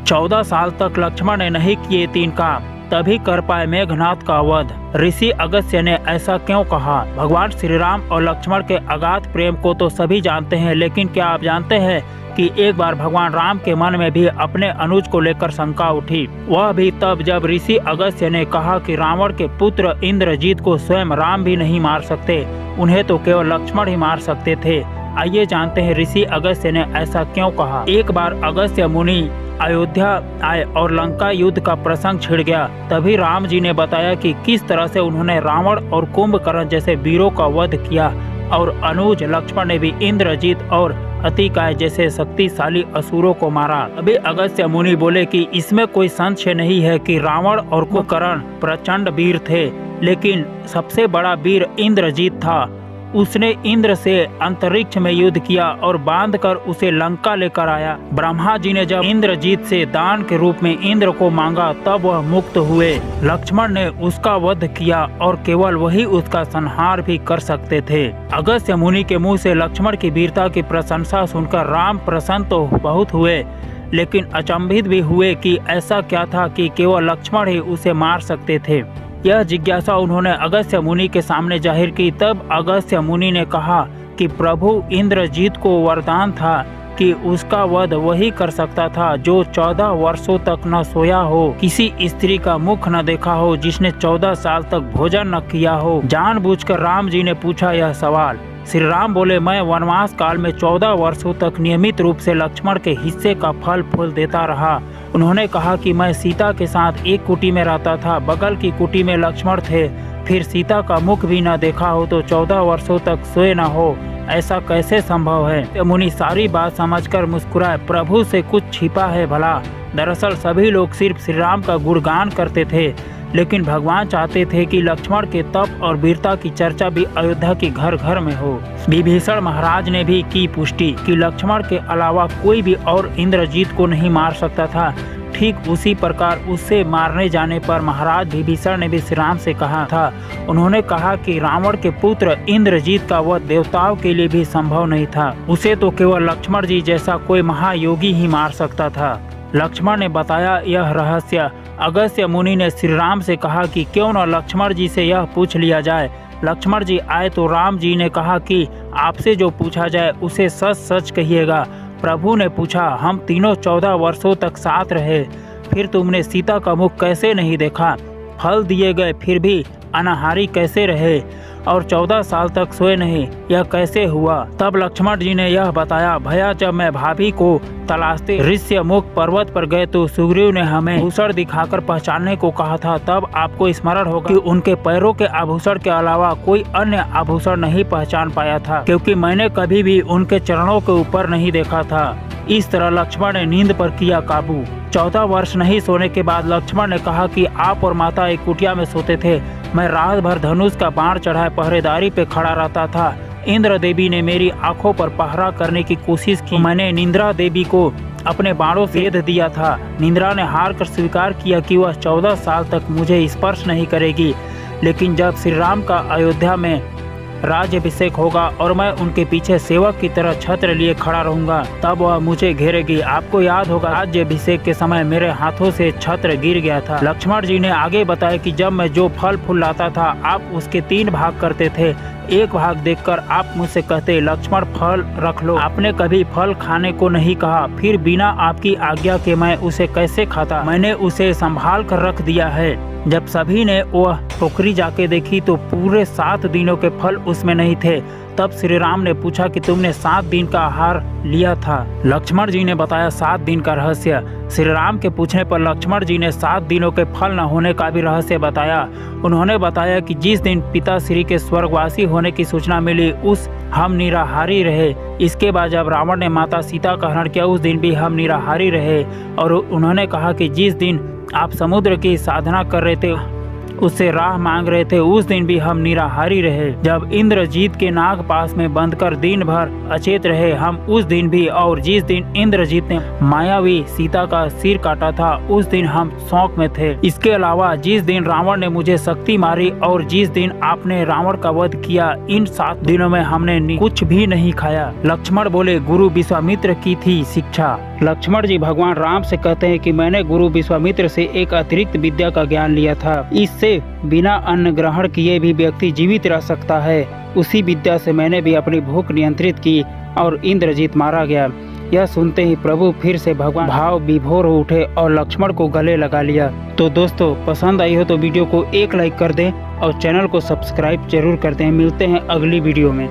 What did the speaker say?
14 साल तक लक्ष्मण ने नहीं किए 3 काम, तभी कर पाए मेघनाथ का वध। ऋषि अगस्त्य ने ऐसा क्यों कहा? भगवान श्री राम और लक्ष्मण के अगाध प्रेम को तो सभी जानते हैं, लेकिन क्या आप जानते हैं कि एक बार भगवान राम के मन में भी अपने अनुज को लेकर शंका उठी। वह भी तब जब ऋषि अगस्त्य ने कहा कि रावण के पुत्र इंद्रजीत को स्वयं राम भी नहीं मार सकते, उन्हें तो केवल लक्ष्मण ही मार सकते थे। आइए जानते हैं ऋषि अगस्त्य ने ऐसा क्यों कहा। एक बार अगस्त्य मुनि अयोध्या आए और लंका युद्ध का प्रसंग छिड़ गया। तभी राम जी ने बताया कि किस तरह से उन्होंने रावण और कुंभकर्ण जैसे वीरों का वध किया और अनुज लक्ष्मण ने भी इंद्रजीत और अतिकाय जैसे शक्तिशाली असुरों को मारा। अभी अगस्त्य मुनि बोले कि इसमें कोई संशय नहीं है कि रावण और कुंभकर्ण प्रचंड वीर थे, लेकिन सबसे बड़ा वीर इंद्रजीत था। उसने इंद्र से अंतरिक्ष में युद्ध किया और बांधकर उसे लंका लेकर आया। ब्रह्मा जी ने जब इंद्रजीत से दान के रूप में इंद्र को मांगा, तब वह मुक्त हुए। लक्ष्मण ने उसका वध किया और केवल वही उसका संहार भी कर सकते थे। अगस्त्य मुनि के मुंह से लक्ष्मण की वीरता की प्रशंसा सुनकर राम प्रसन्न तो बहुत हुए, लेकिन अचंभित भी हुए कि ऐसा क्या था कि केवल लक्ष्मण ही उसे मार सकते थे। यह जिज्ञासा उन्होंने अगस्त्य मुनि के सामने जाहिर की। तब अगस्त्य मुनि ने कहा कि प्रभु इंद्रजीत को वरदान था कि उसका वध वही कर सकता था जो 14 वर्षों तक न सोया हो, किसी स्त्री का मुख न देखा हो, जिसने 14 साल तक भोजन न किया हो। जानबूझकर राम जी ने पूछा यह सवाल। श्री राम बोले, मैं वनवास काल में 14 वर्षों तक नियमित रूप से लक्ष्मण के हिस्से का फल फूल देता रहा। उन्होंने कहा कि मैं सीता के साथ एक कुटी में रहता था, बगल की कुटी में लक्ष्मण थे, फिर सीता का मुख भी न देखा हो तो 14 वर्षों तक सोए न हो, ऐसा कैसे संभव है? मुनि सारी बात समझकर मुस्कुराए, प्रभु से कुछ छिपा है भला। दरअसल सभी लोग सिर्फ श्री राम का गुणगान करते थे, लेकिन भगवान चाहते थे कि लक्ष्मण के तप और वीरता की चर्चा भी अयोध्या के घर घर में हो। विभीषण महाराज ने भी की पुष्टि कि लक्ष्मण के अलावा कोई भी और इंद्रजीत को नहीं मार सकता था। ठीक उसी प्रकार उससे मारने जाने पर महाराज विभीषण ने भी श्री राम से कहा था। उन्होंने कहा कि रावण के पुत्र इंद्रजीत का वध देवताओं के लिए भी संभव नहीं था, उसे तो केवल लक्ष्मण जी जैसा कोई महायोगी ही मार सकता था। लक्ष्मण ने बताया यह रहस्य। अगस्त्य मुनि ने श्री राम से कहा कि क्यों न लक्ष्मण जी से यह पूछ लिया जाए। लक्ष्मण जी आए तो राम जी ने कहा कि आपसे जो पूछा जाए उसे सच सच कहिएगा। प्रभु ने पूछा, हम तीनों 14 वर्षों तक साथ रहे, फिर तुमने सीता का मुख कैसे नहीं देखा? फल दिए गए फिर भी अनाहारी कैसे रहे और 14 साल तक सोए नहीं, यह कैसे हुआ? तब लक्ष्मण जी ने यह बताया, भैया जब मैं भाभी को तलाशते ऋष्यमुख पर्वत पर गए तो सुग्रीव ने हमें आभूषण दिखाकर पहचानने को कहा था। तब आपको स्मरण होगा कि उनके पैरों के आभूषण के अलावा कोई अन्य आभूषण नहीं पहचान पाया था, क्योंकि मैंने कभी भी उनके चरणों के ऊपर नहीं देखा था। इस तरह लक्ष्मण ने नींद पर किया काबू। 14 वर्ष नहीं सोने के बाद लक्ष्मण ने कहा कि आप और माता एक कुटिया में सोते थे, मैं रात भर धनुष का बाण चढ़ाए पहरेदारी पे खड़ा रहता था। इंद्र देवी ने मेरी आंखों पर पहरा करने की कोशिश की, मैंने निंद्रा देवी को अपने बाणों से भेद दिया था। निंद्रा ने हार कर स्वीकार किया कि वह 14 साल तक मुझे स्पर्श नहीं करेगी, लेकिन जब श्री राम का अयोध्या में राज्याभिषेक होगा और मैं उनके पीछे सेवक की तरह छत्र लिए खड़ा रहूंगा, तब वह मुझे घेरेगी। आपको याद होगा राज्याभिषेक के समय मेरे हाथों से छत्र गिर गया था। लक्ष्मण जी ने आगे बताया कि जब मैं जो फल फूल लाता था, आप उसके 3 भाग करते थे। एक भाग देखकर आप मुझसे कहते, लक्ष्मण फल रख लो। आपने कभी फल खाने को नहीं कहा, फिर बिना आपकी आज्ञा के मैं उसे कैसे खाता? मैंने उसे संभाल कर रख दिया है। जब सभी ने वह टोकरी जाके देखी तो पूरे 7 दिनों के फल उसमें नहीं थे। तब श्री राम ने पूछा कि तुमने 7 दिन का आहार लिया था? लक्ष्मण जी ने बताया 7 दिन का रहस्य। श्री राम के पूछने पर लक्ष्मण जी ने 7 दिनों के फल न होने का भी रहस्य बताया। उन्होंने बताया कि जिस दिन पिता श्री के स्वर्गवासी होने की सूचना मिली, उस हम निराहारी रहे। इसके बाद जब रावण ने माता सीता का हरण किया, उस दिन भी हम निराहारी रहे। और उन्होंने कहा कि जिस दिन आप समुद्र की साधना कर रहे थे, उससे राह मांग रहे थे, उस दिन भी हम निराहारी रहे। जब इंद्रजीत के नागपाश में बंधकर दिन भर अचेत रहे हम उस दिन भी, और जिस दिन इंद्रजीत ने मायावी सीता का सिर काटा था उस दिन हम शौक में थे। इसके अलावा जिस दिन रावण ने मुझे शक्ति मारी और जिस दिन आपने रावण का वध किया, इन 7 दिनों में हमने कुछ भी नहीं खाया। लक्ष्मण बोले, गुरु विश्वामित्र की थी शिक्षा। लक्ष्मण जी भगवान राम से कहते हैं कि मैंने गुरु विश्वामित्र से एक अतिरिक्त विद्या का ज्ञान लिया था। इससे बिना अन्न ग्रहण किए भी व्यक्ति जीवित रह सकता है। उसी विद्या से मैंने भी अपनी भूख नियंत्रित की और इंद्रजीत मारा गया। यह सुनते ही प्रभु फिर से भगवान भाव विभोर हो उठे और लक्ष्मण को गले लगा लिया। तो दोस्तों, पसंद आई हो तो वीडियो को एक लाइक कर दें और चैनल को सब्सक्राइब जरूर कर दें। मिलते हैं अगली वीडियो में।